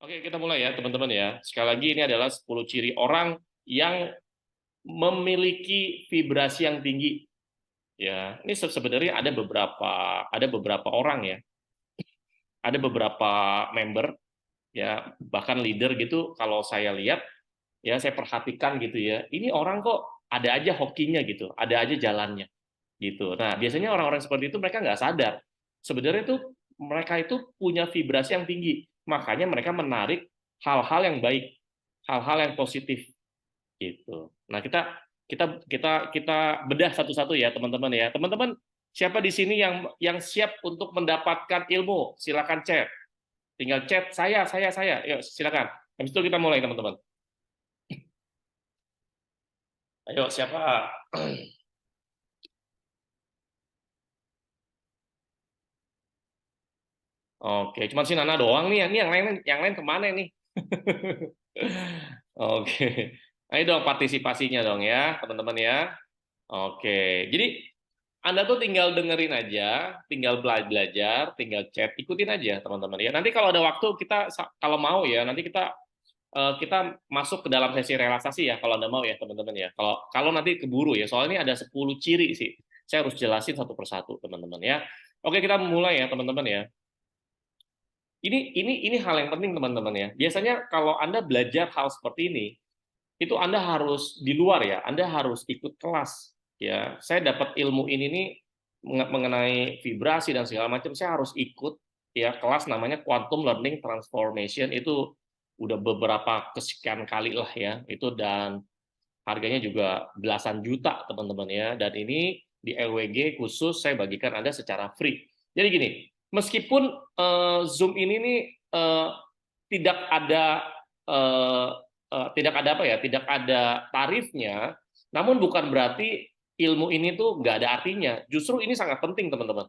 Oke, kita mulai ya, teman-teman ya. Sekali lagi ini adalah 10 ciri orang yang memiliki vibrasi yang tinggi. Ya, ini sebenarnya ada beberapa orang ya, ada beberapa member ya, bahkan leader gitu kalau saya lihat ya, saya perhatikan gitu ya. Ini orang kok ada aja hokinya gitu, ada aja jalannya gitu. Nah, biasanya orang-orang seperti itu mereka nggak sadar. Sebenarnya itu mereka itu punya vibrasi yang tinggi. Makanya mereka menarik hal-hal yang baik, hal-hal yang positif gitu. Nah, kita bedah satu-satu ya, teman-teman ya. Teman-teman, siapa di sini yang siap untuk mendapatkan ilmu? Silakan chat. Tinggal chat saya. Yuk, silakan. Habis itu kita mulai, teman-teman. Ayo, siapa? Oke, cuma si Nana doang nih. Ini yang lain kemana nih? Oke. Ayo dong partisipasinya dong ya, teman-teman ya. Oke. Jadi Anda tuh tinggal dengerin aja, tinggal belajar, tinggal chat, ikutin aja teman-teman ya. Nanti kalau ada waktu kita kalau mau ya, nanti kita masuk ke dalam sesi relaksasi ya kalau Anda mau ya, teman-teman ya. Kalau kalau nanti keburu ya, soalnya ini ada 10 ciri sih. Saya harus jelasin satu persatu, teman-teman ya. Oke, kita mulai ya, teman-teman ya. Ini hal yang penting, teman-teman ya. Biasanya kalau Anda belajar hal seperti ini, itu Anda harus di luar ya, Anda harus ikut kelas ya. Saya dapat ilmu ini nih mengenai vibrasi dan segala macam, saya harus ikut ya kelas namanya Quantum Learning Transformation. Itu udah beberapa kesekian kali lah ya itu, dan harganya juga belasan juta teman-teman ya, dan ini di LWG khusus saya bagikan Anda secara free. Jadi gini, meskipun Zoom ini nih tidak ada tidak ada apa ya, tidak ada tarifnya, namun bukan berarti ilmu ini tuh nggak ada artinya. Justru ini sangat penting, teman-teman.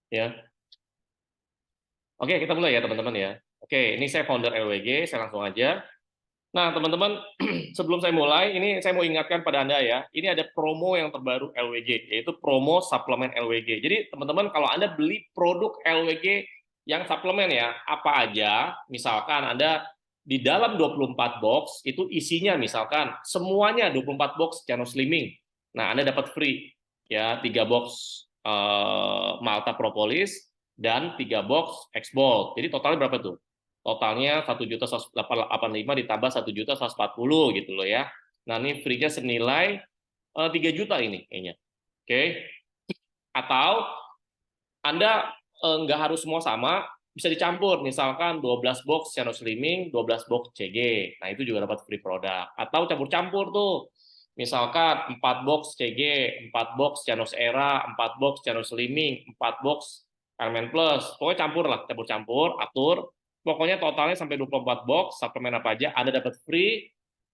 Ya, oke, kita mulai ya, teman-teman ya. Oke, ini saya founder LWG, saya langsung aja. Nah, teman-teman, sebelum saya mulai, ini saya mau ingatkan pada Anda ya, ini ada promo yang terbaru LWG, yaitu promo suplemen LWG. Jadi, teman-teman, kalau Anda beli produk LWG yang suplemen ya, apa aja, misalkan Anda di dalam 24 box, itu isinya misalkan semuanya 24 box channel slimming. Nah, Anda dapat free ya 3 box Malta Propolis dan 3 box X-Bolt. Jadi totalnya berapa tuh? Totalnya 1.185 ditambah 1.140 gitu loh ya. Nah, ini free-nya senilai 3 juta ini kayaknya. Oke. Atau Anda nggak harus semua sama, bisa dicampur. Misalkan 12 box channel slimming, 12 box CG. Nah, itu juga dapat free produk. Atau campur-campur tuh. Misalkan 4 box CG, 4 box channel Era, 4 box channel slimming, 4 box Elemen Plus. Pokoknya campur lah, campur-campur, atur. Pokoknya totalnya sampai 24 box, suplemen apa aja, Anda dapat free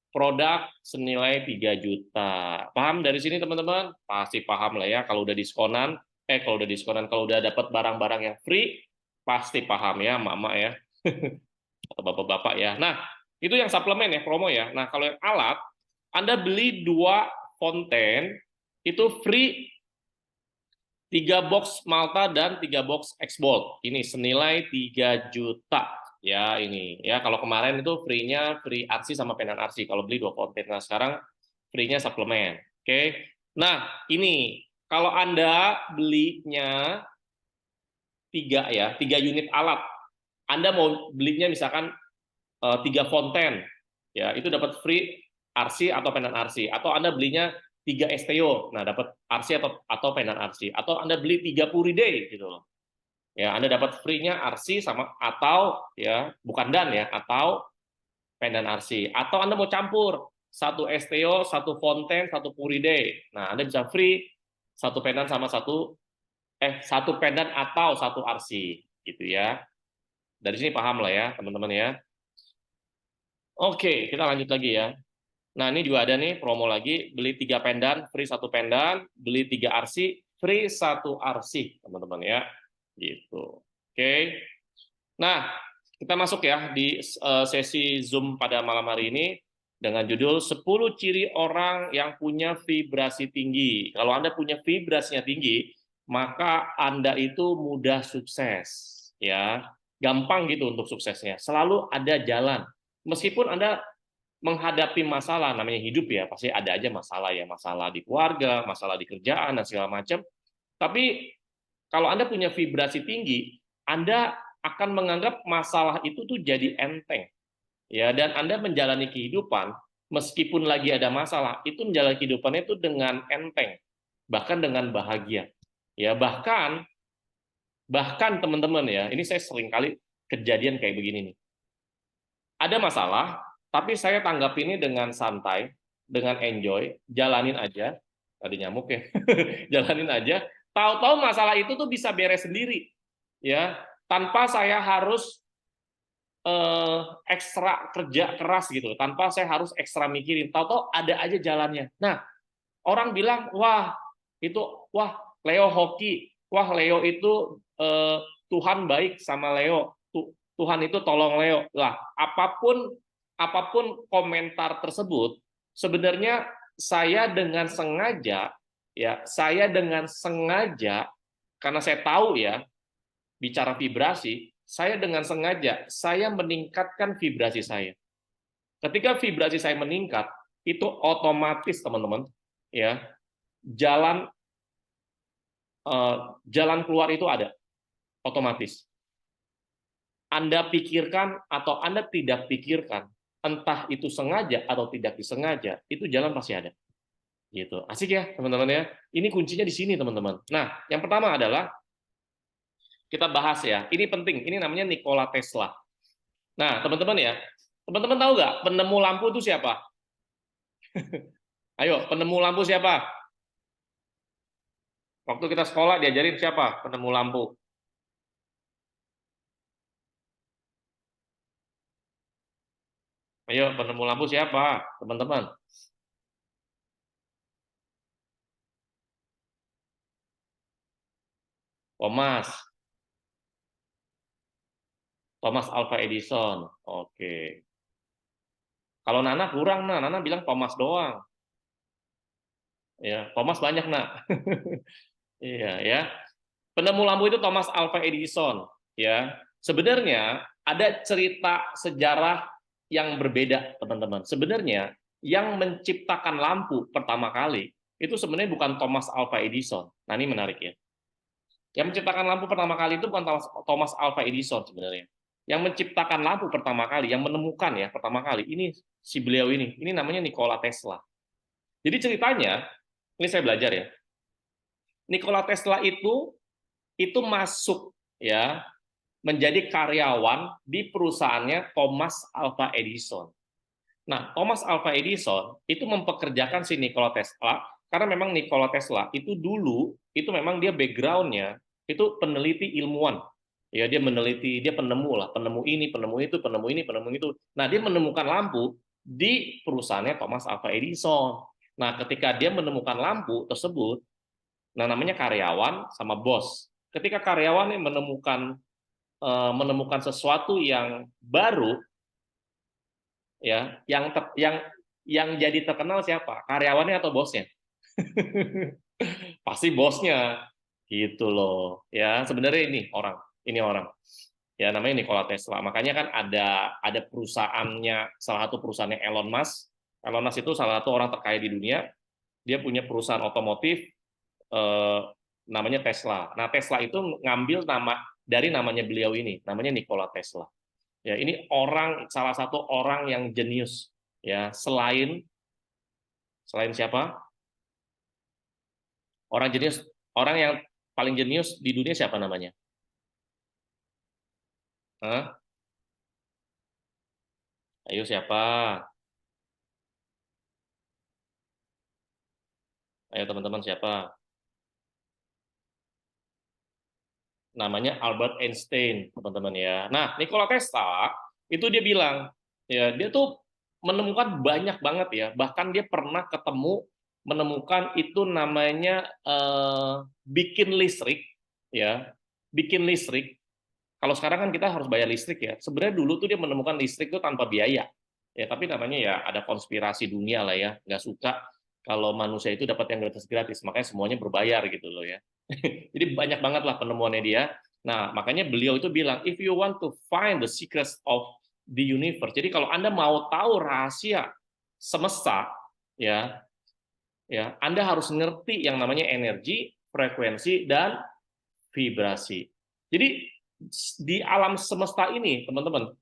produk senilai 3 juta. Paham dari sini, teman-teman? Pasti paham lah ya, kalau udah diskonan, kalau udah dapat barang-barang yang free, pasti paham ya, mama ya, atau bapak-bapak ya. Nah, itu yang suplemen ya, promo ya. Nah, kalau yang alat, Anda beli 2 konten, itu free 3 box Malta dan 3 box X-Bolt. Ini senilai 3 juta ya ini. Ya, kalau kemarin itu free-nya free RC sama penan RC kalau beli 2 konten. Nah, sekarang free-nya suplemen. Oke. Nah, ini kalau Anda belinya 3 ya, 3 unit alat. Anda mau belinya misalkan 3 konten, ya itu dapat free RC atau penan RC. Atau Anda belinya 3 STO, nah dapat RC atau penan RC. Atau Anda beli 3 Puriday gitu loh. Ya, Anda dapat free-nya RC sama atau ya bukan dan ya, atau pendan RC. Atau Anda mau campur satu STO, satu fonten, satu Puriday. Nah, Anda bisa free satu pendan sama satu pendan atau satu RC gitu ya. Dari sini paham lah ya, teman-teman ya. Oke, kita lanjut lagi ya. Nah, ini juga ada nih promo lagi, beli 3 pendan, free 1 pendan, beli 3 RC, free 1 RC, teman-teman ya. Gitu. Oke. Nah, kita masuk ya di sesi Zoom pada malam hari ini dengan judul 10 ciri orang yang punya vibrasi tinggi. Kalau Anda punya vibrasinya tinggi, maka Anda itu mudah sukses, ya. gampang gitu untuk suksesnya. Selalu ada jalan. Meskipun Anda menghadapi masalah, namanya hidup ya, pasti ada aja masalah ya, masalah di keluarga, masalah di kerjaan dan segala macam. Tapi kalau Anda punya vibrasi tinggi, Anda akan menganggap masalah itu tuh jadi enteng. Ya, dan Anda menjalani kehidupan meskipun lagi ada masalah, itu menjalani kehidupannya itu dengan enteng, bahkan dengan bahagia. Ya, bahkan teman-teman ya, ini saya sering kali kejadian kayak begini nih. Ada masalah, tapi saya tanggapinnya dengan santai, dengan enjoy, jalanin aja. Tadi nyamuk ya. Jalanin aja. Tahu-tahu masalah itu tuh bisa beres sendiri. Ya, tanpa saya harus ekstra kerja keras gitu, tanpa saya harus ekstra mikirin. Tahu-tahu ada aja jalannya. Nah, orang bilang, wah Leo hoki, wah Leo itu Tuhan baik sama Leo, Tuhan itu tolong Leo. Lah, apapun komentar tersebut, sebenarnya saya dengan sengaja karena saya tahu ya bicara vibrasi, saya dengan sengaja saya meningkatkan vibrasi saya. Ketika vibrasi saya meningkat, itu otomatis teman-teman ya jalan keluar itu ada otomatis. Anda pikirkan atau Anda tidak pikirkan, entah itu sengaja atau tidak disengaja, itu jalan pasti ada. Gitu. Asik ya, teman-teman ya. Ini kuncinya di sini, teman-teman. Nah, yang pertama adalah kita bahas ya. Ini penting. Ini namanya Nikola Tesla. Nah, teman-teman ya. Teman-teman tahu nggak penemu lampu itu siapa? Ayo, penemu lampu siapa? Waktu kita sekolah diajarin siapa penemu lampu? Ayo, penemu lampu siapa, teman-teman? Thomas Alva Edison. Oke. Kalau Nana kurang, Nana bilang Thomas doang. Ya, Thomas banyak, nak. Iya, ya. Penemu lampu itu Thomas Alva Edison, ya. Sebenarnya ada cerita sejarah yang berbeda, teman-teman. Sebenarnya yang menciptakan lampu pertama kali itu sebenarnya bukan Thomas Alva Edison. Nah, ini menarik ya. Yang menciptakan lampu pertama kali itu bukan Thomas Alva Edison sebenarnya. Yang menciptakan lampu pertama kali, yang menemukan ya pertama kali, ini si beliau ini namanya Nikola Tesla. Jadi ceritanya, ini saya belajar ya. Nikola Tesla itu masuk ya menjadi karyawan di perusahaannya Thomas Alva Edison. Nah, Thomas Alva Edison itu mempekerjakan si Nikola Tesla karena memang Nikola Tesla itu dulu itu memang dia background-nya itu peneliti ilmuwan. Ya, dia meneliti, dia penemu lah, penemu ini, penemu itu, penemu ini, penemu itu. Nah, dia menemukan lampu di perusahaannya Thomas Alva Edison. Nah, ketika dia menemukan lampu tersebut, nah namanya karyawan sama bos. Ketika karyawan menemukan sesuatu yang baru, ya, yang jadi terkenal siapa? Karyawannya atau bosnya? Pasti bosnya, gitu loh. Ya, sebenarnya ini orang. Ya, namanya Nikola Tesla. Makanya kan ada perusahaannya, salah satu perusahaannya Elon Musk. Elon Musk itu salah satu orang terkaya di dunia. Dia punya perusahaan otomotif namanya Tesla. Nah, Tesla itu ngambil nama dari namanya beliau ini, namanya Nikola Tesla. Ya, ini salah satu orang yang jenius. Ya, selain siapa? Orang yang paling jenius di dunia siapa namanya? Hah? Ayo siapa? Ayo teman-teman siapa? Namanya Albert Einstein, teman-teman ya. Nah, Nikola Tesla itu dia bilang, ya dia tuh menemukan banyak banget ya. Bahkan dia pernah menemukan itu namanya bikin listrik, ya, bikin listrik. Kalau sekarang kan kita harus bayar listrik ya. Sebenarnya dulu tuh dia menemukan listrik itu tanpa biaya. Ya, tapi namanya ya ada konspirasi dunia lah ya. Nggak suka kalau manusia itu dapat yang gratis-gratis, makanya semuanya berbayar gitu loh ya. Jadi banyak banget lah penemuannya dia. Nah, makanya beliau itu bilang, if you want to find the secrets of the universe. Jadi kalau Anda mau tahu rahasia semesta, ya, Anda harus ngerti yang namanya energi, frekuensi, dan vibrasi. Jadi di alam semesta ini, teman-teman,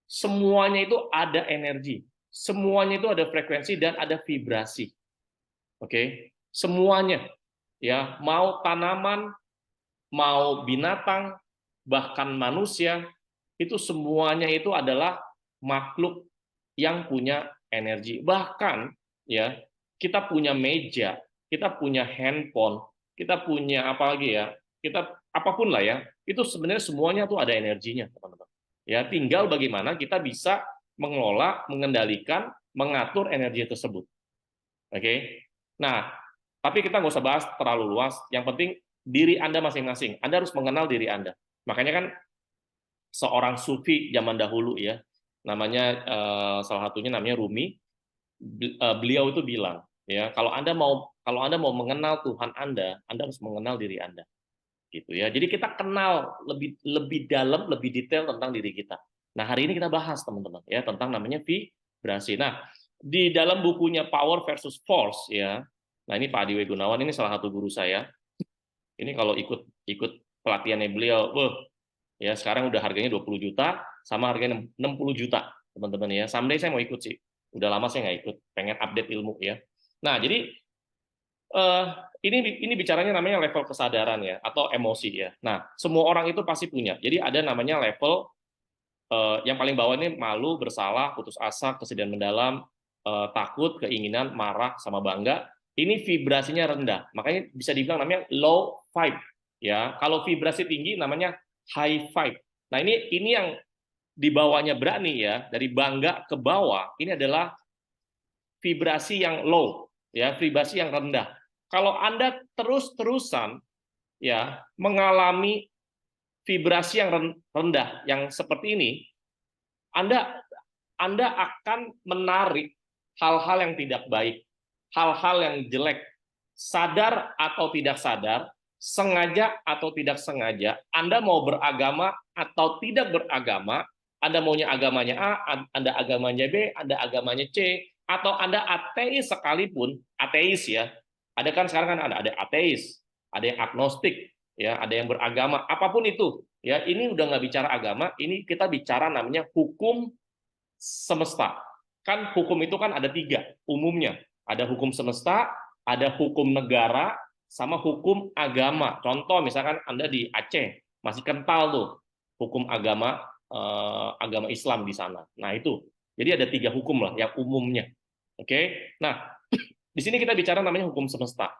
semuanya itu ada energi, semuanya itu ada frekuensi dan ada vibrasi. Oke, semuanya, ya, mau tanaman, mau binatang, bahkan manusia, itu semuanya itu adalah makhluk yang punya energi. Bahkan, ya, kita punya meja, kita punya handphone, kita punya apa lagi ya, kita apapun lah ya, itu sebenarnya semuanya tuh ada energinya, teman-teman. Ya, tinggal bagaimana kita bisa mengelola, mengendalikan, mengatur energi tersebut. Oke. Nah, tapi kita nggak usah bahas terlalu luas. Yang penting diri Anda masing-masing. Anda harus mengenal diri Anda. Makanya kan seorang sufi zaman dahulu, ya, namanya salah satunya namanya Rumi. Beliau itu bilang, ya, kalau Anda mau mengenal Tuhan Anda harus mengenal diri Anda. Gitu ya. Jadi kita kenal lebih dalam, lebih detail tentang diri kita. Nah, hari ini kita bahas, teman-teman, ya, tentang namanya vibrasi. Nah, di dalam bukunya Power versus Force, ya. Nah, ini Pak Adiwe Gunawan, ini salah satu guru saya. Ini kalau ikut pelatihannya beliau, ya, sekarang udah harganya 20 juta sama harganya 60 juta, teman-teman, ya. Someday saya mau ikut sih. Udah lama saya nggak ikut, pengen update ilmu, ya. Nah, jadi eh, ini bicaranya namanya level kesadaran, ya, atau emosi, ya. Nah, semua orang itu pasti punya. Jadi ada namanya level yang paling bawah ini malu, bersalah, putus asa, kesedihan mendalam, takut, keinginan, marah, sama bangga. Ini vibrasinya rendah. Makanya bisa dibilang namanya low vibe, ya. Kalau vibrasi tinggi namanya high vibe. Nah, ini yang di bawahnya berani, ya, dari bangga ke bawah, ini adalah vibrasi yang low, ya, vibrasi yang rendah. Kalau Anda terus-terusan, ya, mengalami vibrasi yang rendah yang seperti ini, Anda akan menarik hal-hal yang tidak baik, hal-hal yang jelek, sadar atau tidak sadar, sengaja atau tidak sengaja. Anda mau beragama atau tidak beragama, Anda maunya agamanya A, Anda agamanya B, Anda agamanya C, atau Anda ateis sekalipun, ateis, ya. Ada kan sekarang kan ada ateis, ada yang agnostik, ya, ada yang beragama, apapun itu, ya. Ini udah nggak bicara agama, ini kita bicara namanya hukum semesta. Kan hukum itu kan ada 3 umumnya. Ada hukum semesta, ada hukum negara, sama hukum agama. Contoh misalkan Anda di Aceh, masih kental tuh hukum agama Islam di sana. Nah, itu. Jadi ada 3 hukum lah yang umumnya. Oke. Nah, di sini kita bicara namanya hukum semesta,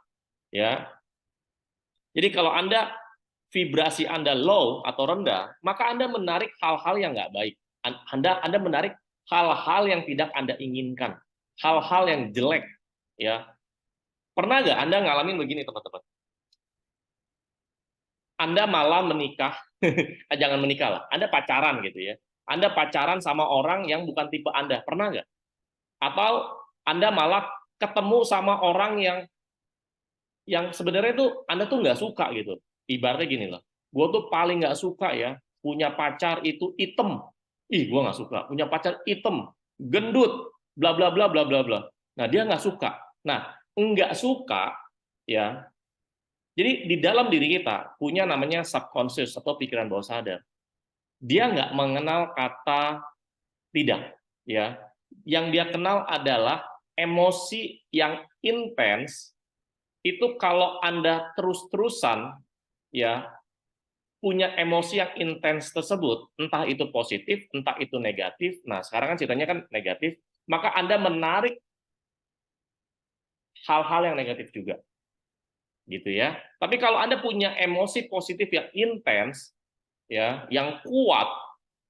ya. Jadi kalau Anda vibrasi Anda low atau rendah, maka Anda menarik hal-hal yang nggak baik. Anda menarik hal-hal yang tidak Anda inginkan, hal-hal yang jelek, ya. Pernah nggak Anda ngalamin begini, teman-teman? Anda malah menikah, jangan menikah lah, Anda pacaran gitu, ya. Anda pacaran sama orang yang bukan tipe Anda, pernah nggak? Atau Anda malah ketemu sama orang yang sebenarnya tuh Anda tuh nggak suka gitu. Ibaratnya gini loh, gue tuh paling nggak suka, ya, punya pacar itu item. Ih, gue nggak suka. Punya pacar item, gendut, bla bla bla bla bla bla. Nah, dia nggak suka. Nah, nggak suka, ya. Jadi di dalam diri kita punya namanya subconscious atau pikiran bawah sadar. Dia nggak mengenal kata tidak, ya. Yang dia kenal adalah emosi yang intens. Itu kalau Anda terus-terusan, ya, punya emosi yang intens tersebut, entah itu positif, entah itu negatif. Nah, sekarang kan ceritanya kan negatif, maka Anda menarik hal-hal yang negatif juga. Gitu, ya. Tapi kalau Anda punya emosi positif yang intens, ya, yang kuat,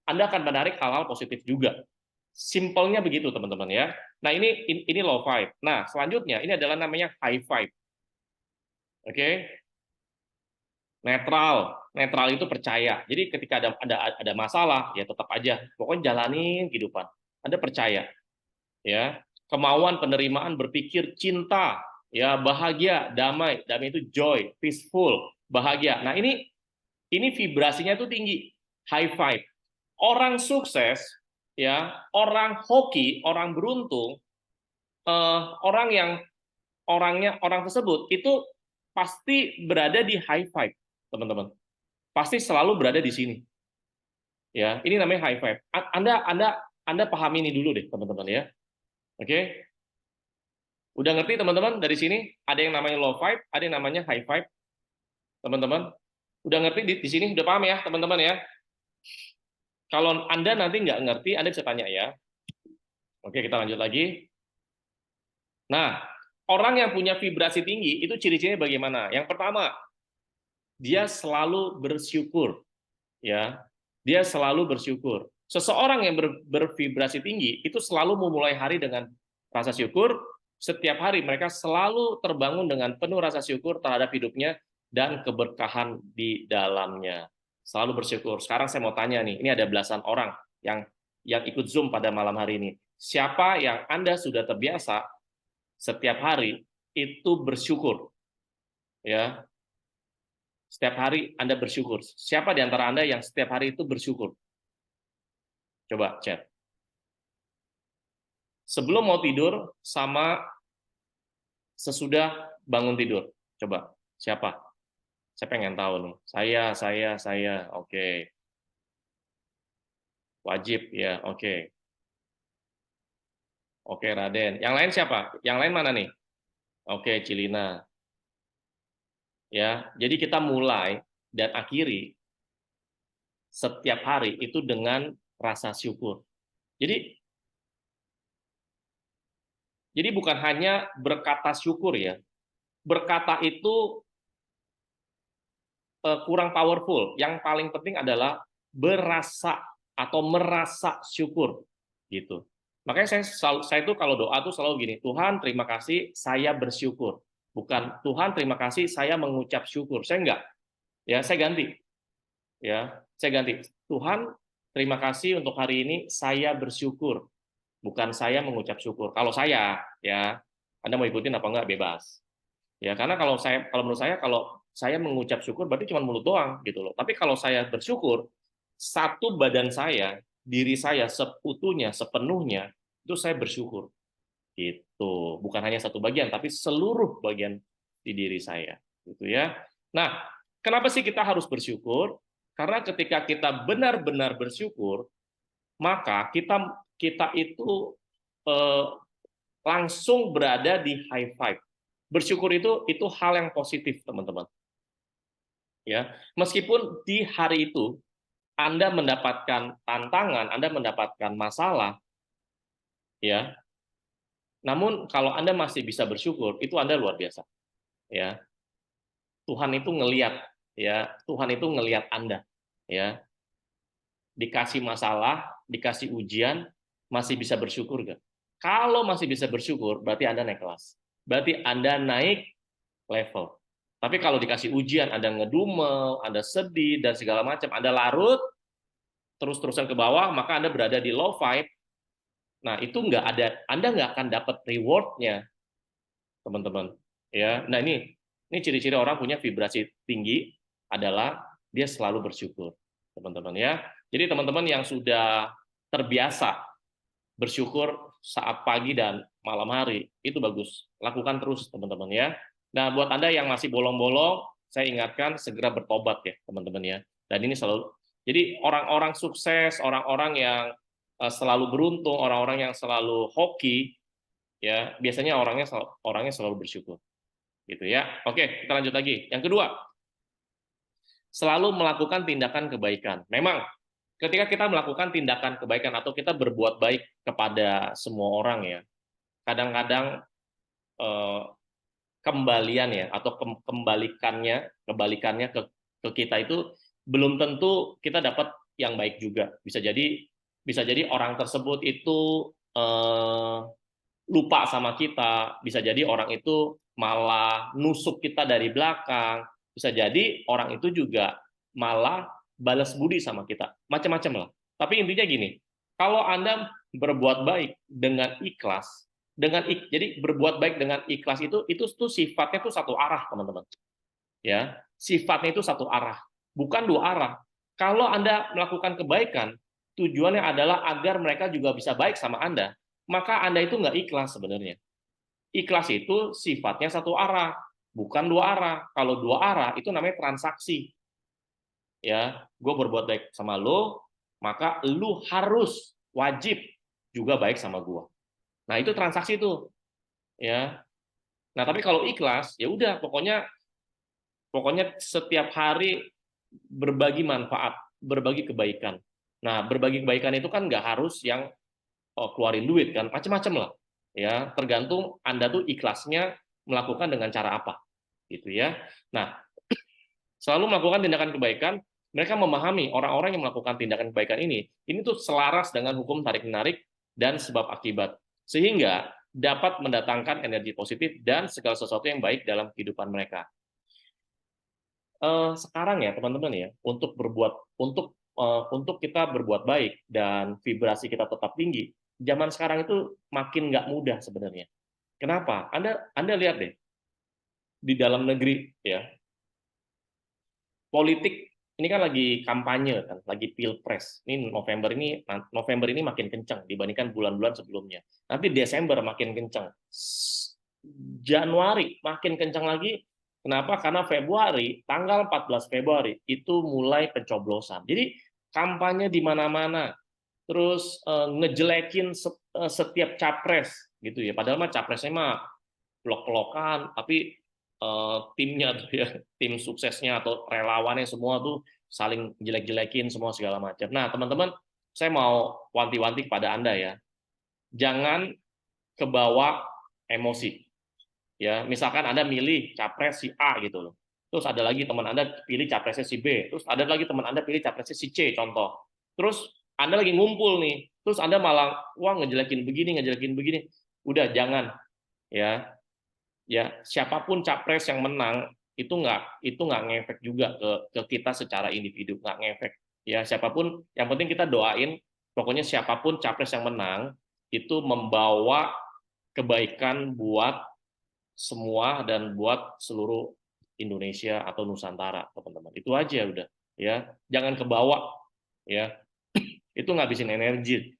Anda akan menarik hal-hal positif juga. Simpelnya begitu, teman-teman, ya. Nah, ini low vibe. Nah, selanjutnya ini adalah namanya high vibe. Oke. Netral itu percaya. Jadi ketika ada masalah, ya tetap aja, pokoknya jalanin kehidupan. Anda percaya, ya. Kemauan, penerimaan, berpikir, cinta, ya, bahagia, damai itu joy, peaceful, bahagia. Nah, ini Ini vibrasinya tuh tinggi, high five. Orang sukses, ya, orang hoki, orang beruntung, orang tersebut itu pasti berada di high five, teman-teman. Pasti selalu berada di sini. Ya, ini namanya high five. Anda pahami ini dulu deh, teman-teman ya. Oke. Udah ngerti teman-teman dari sini? Ada yang namanya low five, ada yang namanya high five. Teman-teman, udah ngerti di sini? Udah paham ya, teman-teman ya? Kalau Anda nanti nggak ngerti, Anda bisa tanya ya. Oke, kita lanjut lagi. Nah, orang yang punya vibrasi tinggi itu ciri-cirinya bagaimana? Yang pertama, dia selalu bersyukur, ya. Dia selalu bersyukur. Seseorang yang bervibrasi tinggi itu selalu memulai hari dengan rasa syukur. Setiap hari mereka selalu terbangun dengan penuh rasa syukur terhadap hidupnya dan keberkahan di dalamnya. Selalu bersyukur. Sekarang saya mau tanya nih, ini ada belasan orang yang ikut Zoom pada malam hari ini. Siapa yang Anda sudah terbiasa setiap hari itu bersyukur? Ya. Setiap hari Anda bersyukur. Siapa di antara Anda yang setiap hari itu bersyukur? Coba chat. Sebelum mau tidur sama sesudah bangun tidur. Coba, siapa? Saya pengen tahu nih. Saya. Oke. Wajib ya, oke. Oke, Raden. Yang lain siapa? Yang lain mana nih? Oke, Cilina. Ya, jadi kita mulai dan akhiri setiap hari itu dengan rasa syukur. Jadi bukan hanya berkata syukur ya. Berkata itu kurang powerful. Yang paling penting adalah berasa atau merasa syukur gitu. Makanya saya itu kalau doa tuh selalu gini, Tuhan terima kasih saya bersyukur. Bukan Tuhan terima kasih saya mengucap syukur. Saya enggak. Ya, saya ganti. Ya, saya ganti. Tuhan terima kasih untuk hari ini saya bersyukur. Bukan saya mengucap syukur. Kalau saya, ya, Anda mau ikutin apa enggak bebas. Ya, karena kalau menurut saya kalau saya mengucap syukur berarti cuma mulut doang gitu loh. Tapi kalau saya bersyukur, satu badan saya, diri saya seutuhnya, sepenuhnya itu saya bersyukur. Gitu. Bukan hanya satu bagian, tapi seluruh bagian di diri saya, gitu ya. Nah, kenapa sih kita harus bersyukur? Karena ketika kita benar-benar bersyukur, maka kita itu langsung berada di high five. Bersyukur itu hal yang positif, teman-teman. Ya, meskipun di hari itu Anda mendapatkan tantangan, Anda mendapatkan masalah, ya. Namun kalau Anda masih bisa bersyukur, itu Anda luar biasa. Ya. Tuhan itu ngelihat, ya. Tuhan itu ngelihat Anda, ya. Dikasih masalah, dikasih ujian, masih bisa bersyukur nggak? Kalau masih bisa bersyukur, berarti Anda naik kelas. Berarti Anda naik level. Tapi kalau dikasih ujian, Anda ngedumel, Anda sedih, dan segala macam, Anda larut, terus-terusan ke bawah, maka Anda berada di low five. Nah, itu nggak ada, Anda nggak akan dapat reward-nya, teman-teman. Ya, nah ini ciri-ciri orang punya vibrasi tinggi adalah dia selalu bersyukur, teman-teman ya. Jadi teman-teman yang sudah terbiasa bersyukur saat pagi dan malam hari, itu bagus. Lakukan terus, teman-teman ya. Nah, buat Anda yang masih bolong-bolong, saya ingatkan segera bertobat ya, teman-teman ya. Dan ini selalu, jadi orang-orang sukses, orang-orang yang selalu beruntung, orang-orang yang selalu hoki, ya biasanya orangnya selalu bersyukur, gitu ya. Oke, kita lanjut lagi. Yang kedua, selalu melakukan tindakan kebaikan. Memang ketika kita melakukan tindakan kebaikan atau kita berbuat baik kepada semua orang ya, kadang-kadang kembalian ya atau kebalikannya ke kita itu belum tentu kita dapat yang baik juga. Bisa jadi orang tersebut itu lupa sama kita, bisa jadi orang itu malah nusuk kita dari belakang, bisa jadi orang itu juga malah balas budi sama kita, macam-macam lah. Tapi intinya gini, kalau Anda berbuat baik dengan ikhlas, jadi berbuat baik dengan ikhlas itu tuh sifatnya tuh satu arah, teman-teman. Ya, sifatnya itu satu arah. bukan dua arah. Kalau Anda melakukan kebaikan, tujuannya adalah agar mereka juga bisa baik sama Anda, maka Anda itu nggak ikhlas sebenarnya. Ikhlas itu sifatnya satu arah, bukan dua arah. Kalau dua arah itu namanya transaksi. Ya, gue berbuat baik sama lo, maka lu harus wajib juga baik sama gue. Nah, itu transaksi itu, ya. Nah, tapi kalau ikhlas, ya udah, pokoknya setiap hari berbagi manfaat, berbagi kebaikan. Nah, berbagi kebaikan itu kan nggak harus yang keluarin duit kan, macam-macam lah. Ya, tergantung Anda tuh ikhlasnya melakukan dengan cara apa, gitu ya. Nah, selalu melakukan tindakan kebaikan, mereka memahami orang-orang yang melakukan tindakan kebaikan ini tuh selaras dengan hukum tarik-menarik dan sebab akibat, sehingga dapat mendatangkan energi positif dan segala sesuatu yang baik dalam kehidupan mereka. Sekarang ya teman-teman ya, untuk kita berbuat baik dan vibrasi kita tetap tinggi, zaman sekarang itu makin nggak mudah sebenarnya. Kenapa? Anda lihat deh di dalam negeri ya, politik ini kan lagi kampanye kan, lagi pilpres. Ini November ini makin kencang dibandingkan bulan-bulan sebelumnya. Nanti Desember makin kencang. Januari makin kencang lagi. Kenapa? Karena Februari, tanggal 14 Februari itu mulai pencoblosan. Jadi kampanye di mana-mana. Terus ngejelekin setiap capres gitu ya. Padahal mah capresnya mah pelok-pelokan, tapi timnya tuh ya, tim suksesnya atau relawannya semua tuh saling jelek-jelekin semua segala macam. Nah, teman-teman, saya mau wanti-wanti kepada Anda ya. Jangan kebawa emosi. Ya, misalkan Anda milih capres si A gitu loh. Terus ada lagi teman Anda pilih capresnya si B. Terus ada lagi teman Anda pilih capresnya si C contoh. Terus Anda lagi ngumpul nih. Terus Anda malah wah ngejelekin begini. Udah jangan ya. Ya, siapapun capres yang menang itu nggak ngefek juga ke kita secara individu, nggak ngefek. Ya, siapapun yang penting kita doain pokoknya siapapun capres yang menang itu membawa kebaikan buat semua dan buat seluruh Indonesia atau Nusantara, teman-teman. Itu aja udah, ya. Jangan kebawa, ya. Itu ngabisin energi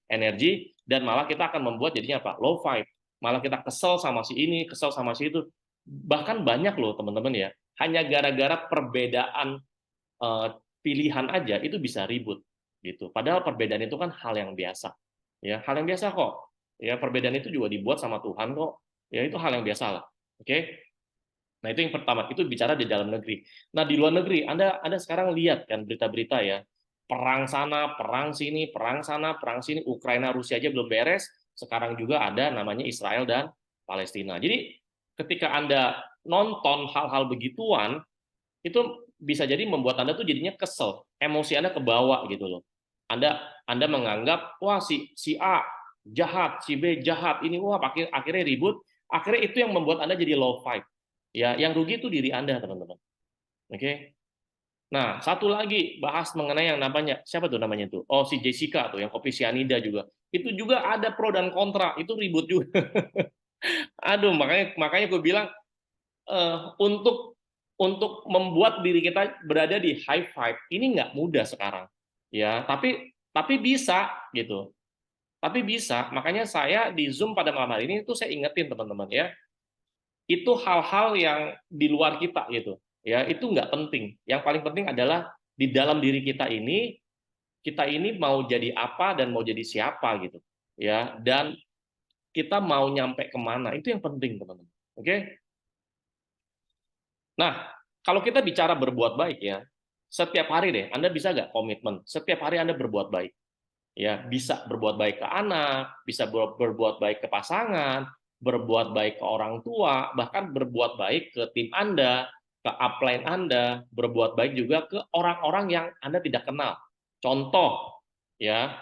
dan malah kita akan membuat jadinya apa? Low vibe. Malah kita kesel sama si ini, kesel sama si itu. Bahkan banyak loh, teman-teman ya. Hanya gara-gara perbedaan pilihan aja itu bisa ribut gitu. Padahal perbedaan itu kan hal yang biasa. Ya, hal yang biasa kok. Ya, perbedaan itu juga dibuat sama Tuhan kok. Ya, itu hal yang biasa lah. Oke. Nah, itu yang pertama, itu bicara di dalam negeri. Nah, di luar negeri, Anda sekarang lihat kan berita-berita ya, perang sana, perang sini, perang sana, perang sini, Ukraina, Rusia aja belum beres, sekarang juga ada namanya Israel dan Palestina. Jadi, ketika Anda nonton hal-hal begituan, itu bisa jadi membuat Anda tuh jadinya kesel, emosi Anda kebawa gitu loh. Anda menganggap, wah si A jahat, si B jahat, ini wah akhirnya ribut, akhirnya itu yang membuat Anda jadi low vibe. Ya, yang rugi itu diri Anda, teman-teman. Oke. Nah, satu lagi bahas mengenai yang namanya siapa tuh namanya tuh? Oh, si Jessica tuh yang kopi sianida juga. Itu juga ada pro dan kontra, itu ribut juga. Aduh, makanya gue bilang untuk membuat diri kita berada di high vibe ini nggak mudah sekarang. Ya, tapi bisa gitu. Tapi bisa. Makanya saya di Zoom pada malam hari ini itu saya ingetin teman-teman ya. Itu hal-hal yang di luar kita gitu ya, itu nggak penting. Yang paling penting adalah di dalam diri kita ini mau jadi apa dan mau jadi siapa gitu ya, dan kita mau nyampe kemana, itu yang penting teman-teman. Oke. Nah, kalau kita bicara berbuat baik ya, setiap hari deh Anda bisa nggak komitmen setiap hari Anda berbuat baik ya, bisa berbuat baik ke anak, bisa berbuat baik ke pasangan, berbuat baik ke orang tua, bahkan berbuat baik ke tim Anda, ke upline Anda, berbuat baik juga ke orang-orang yang Anda tidak kenal. Contoh, ya,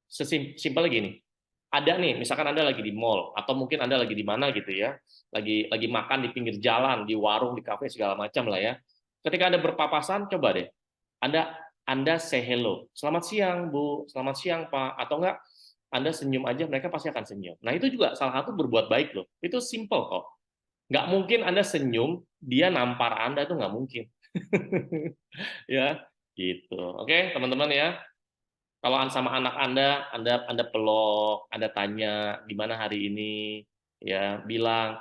sesimpel gini. Ada nih, misalkan Anda lagi di mall atau mungkin Anda lagi di mana gitu ya, lagi makan di pinggir jalan, di warung, di kafe segala macam lah ya. Ketika Anda berpapasan, coba deh Anda say hello. Selamat siang, Bu. Selamat siang, Pak. Atau enggak, Anda senyum aja, mereka pasti akan senyum. Nah, itu juga salah satu berbuat baik loh. Itu simple kok. Nggak mungkin Anda senyum, dia nampar Anda, itu nggak mungkin. Ya, Gitu. Oke, teman-teman ya. Kalau sama anak Anda peluk, Anda tanya gimana hari ini, ya bilang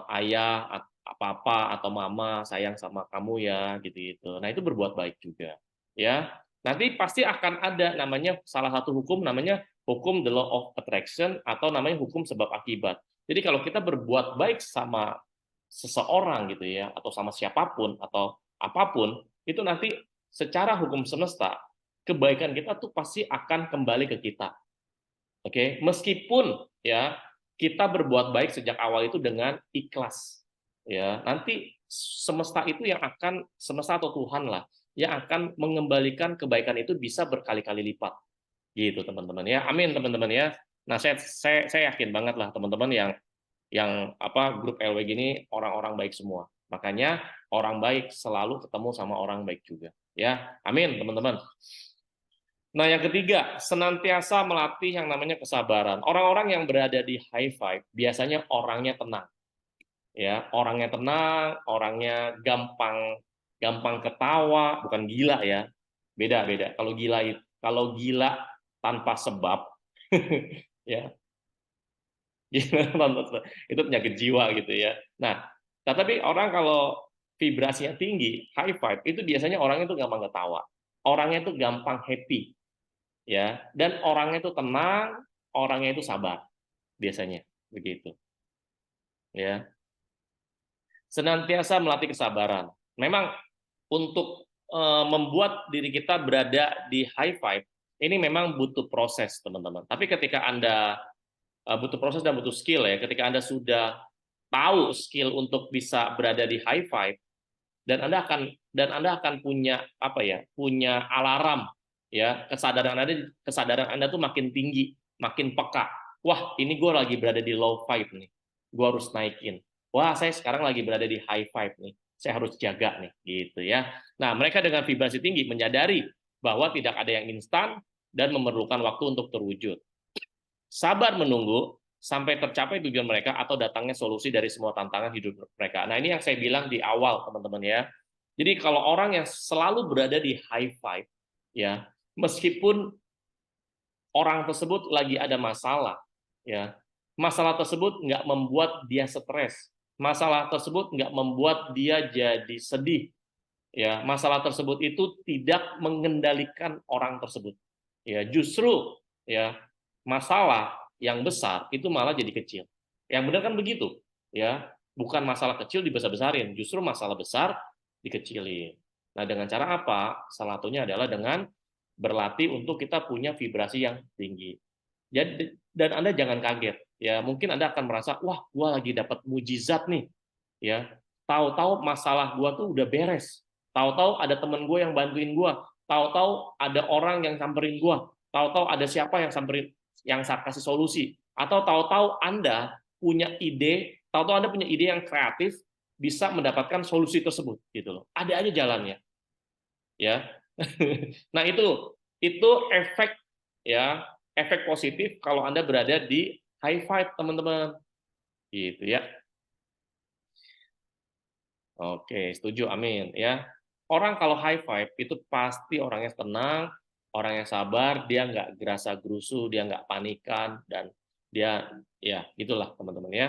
ayah, papa atau mama sayang sama kamu ya, gitu-gitu. Nah itu berbuat baik juga, ya. Nanti pasti akan ada namanya salah satu hukum namanya hukum the law of attraction atau namanya hukum sebab akibat. Jadi kalau kita berbuat baik sama seseorang gitu ya, atau sama siapapun atau apapun, itu nanti secara hukum semesta kebaikan kita tuh pasti akan kembali ke kita. Oke, meskipun ya kita berbuat baik sejak awal itu dengan ikhlas. Ya, nanti semesta itu yang akan semesta atau Tuhan lah yang akan mengembalikan kebaikan itu bisa berkali-kali lipat. Gitu, teman-teman ya. Amin, teman-teman ya. Nah, saya yakin banget lah teman-teman yang grup LW gini orang-orang baik semua. Makanya orang baik selalu ketemu sama orang baik juga. Ya, amin, teman-teman. Nah, yang ketiga, senantiasa melatih yang namanya kesabaran. Orang-orang yang berada di high five biasanya orangnya tenang. Ya, orangnya tenang, orangnya gampang gampang ketawa, bukan gila ya. Beda-beda. Kalau gila tanpa sebab ya, itu penyakit jiwa gitu ya. Nah, tapi orang kalau vibrasinya tinggi, high five, itu biasanya orangnya itu gampang ketawa. Orangnya itu gampang happy ya, dan orangnya itu tenang, orangnya itu sabar biasanya begitu ya. Senantiasa melatih kesabaran. Memang untuk membuat diri kita berada di high five ini memang butuh proses, teman-teman. Tapi ketika Anda butuh proses dan butuh skill ya, ketika Anda sudah tahu skill untuk bisa berada di high five, dan Anda akan punya apa ya, punya alarm ya, kesadaran Anda tuh makin tinggi, makin peka. Wah, ini gue lagi berada di low five nih, gue harus naikin. Wah, saya sekarang lagi berada di high five nih, saya harus jaga nih, gitu ya. Nah, mereka dengan vibrasi tinggi menyadari bahwa tidak ada yang instan dan memerlukan waktu untuk terwujud. Sabar menunggu sampai tercapai tujuan mereka atau datangnya solusi dari semua tantangan hidup mereka. Nah, ini yang saya bilang di awal, teman-teman ya. Jadi kalau orang yang selalu berada di high five, ya, meskipun orang tersebut lagi ada masalah, ya, masalah tersebut nggak membuat dia stres, masalah tersebut nggak membuat dia jadi sedih, ya, masalah tersebut itu tidak mengendalikan orang tersebut, ya, justru ya masalah yang besar itu malah jadi kecil. Yang benar kan begitu, ya. Bukan masalah kecil dibesar-besarin, justru masalah besar dikecilin. Nah, dengan cara apa? Salah satunya adalah dengan berlatih untuk kita punya vibrasi yang tinggi. Jadi dan Anda jangan kaget, ya. Mungkin Anda akan merasa, wah, gua lagi dapat mujizat nih, ya. Tahu-tahu masalah gua tuh udah beres. Tahu-tahu ada teman gue yang bantuin gua. Tahu-tahu ada orang yang samperin gua. Tahu-tahu ada siapa yang samperin yang saya kasih solusi, atau tahu-tahu Anda punya ide, tahu-tahu Anda punya ide yang kreatif bisa mendapatkan solusi tersebut gitu loh. Ada aja jalannya. Ya. Nah, itu efek ya, efek positif kalau Anda berada di high five, teman-teman. Gitu ya. Oke, setuju, amin ya. Orang kalau high five itu pasti orangnya tenang, orangnya sabar, dia nggak gerasa gerusu, dia nggak panikan, dan dia ya gitulah teman-teman ya.